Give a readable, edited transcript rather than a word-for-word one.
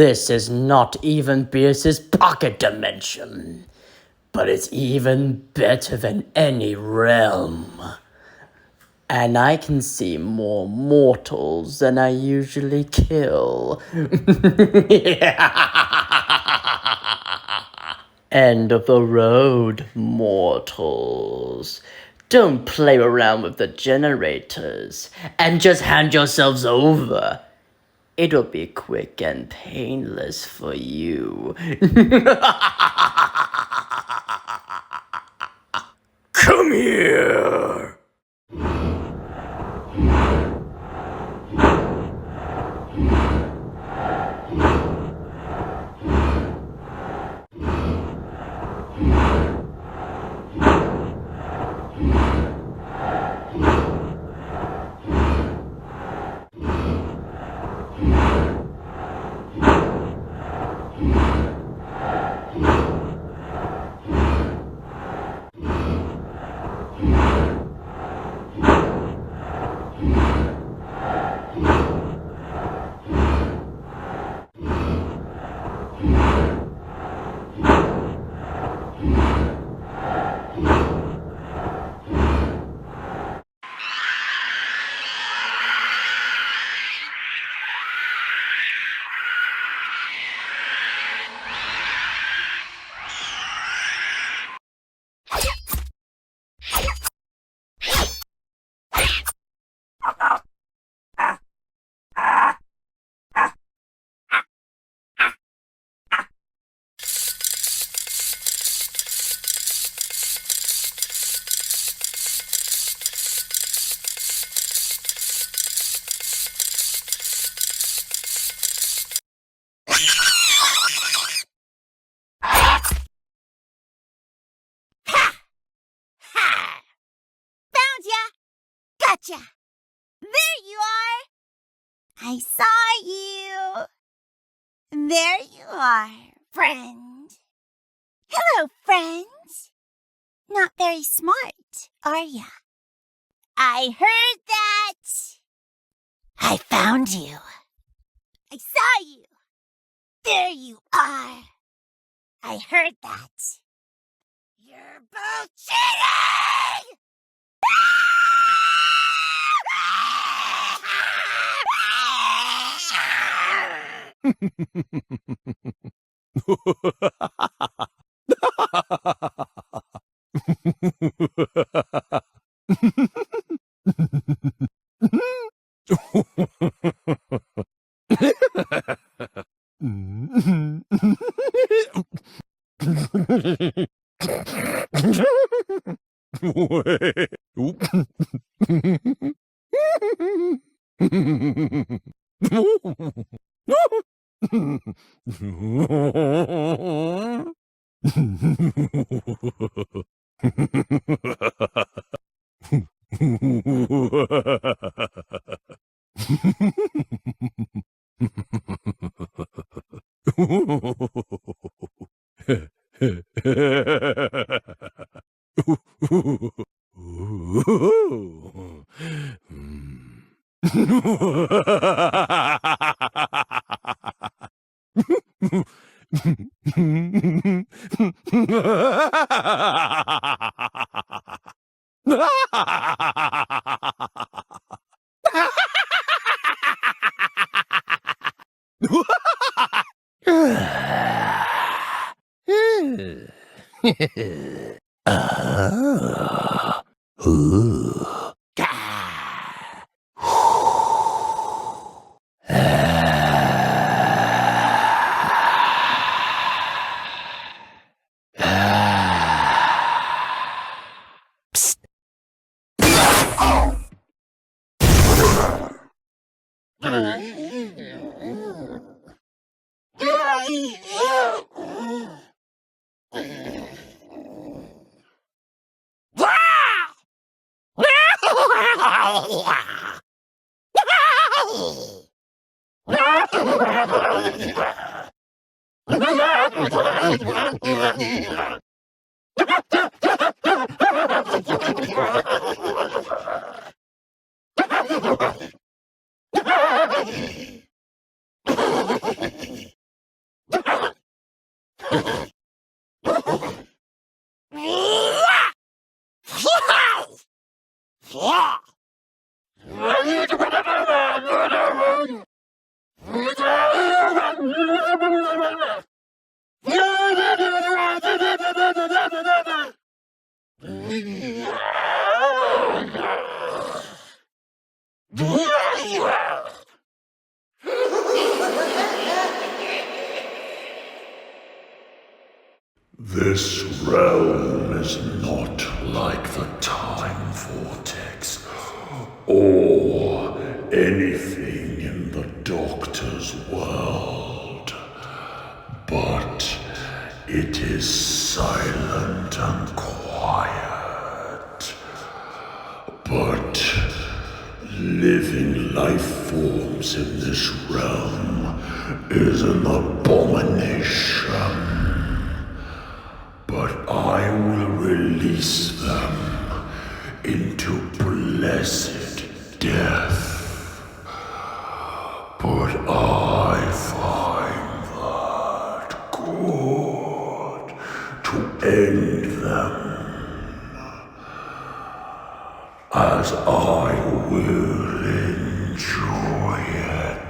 This is not even Pierce's pocket dimension, but it's even better than any realm. And I can see more mortals than I usually kill. End of the road, mortals. Don't play around with the generators and just hand yourselves over. It'll be quick and painless for you. Come here! Gotcha! There you are! I saw you! There you are, friend. Hello, friend. Not very smart, are ya? I heard that! I found you. I saw you. There you are. I heard that. You're both cheating! This realm is not like the time vortex or anything in the Doctor's world, but it is silent and quiet. But living life forms in this realm is an abomination. But I will release them into blessed death. But I find that good to end them, as I will enjoy it.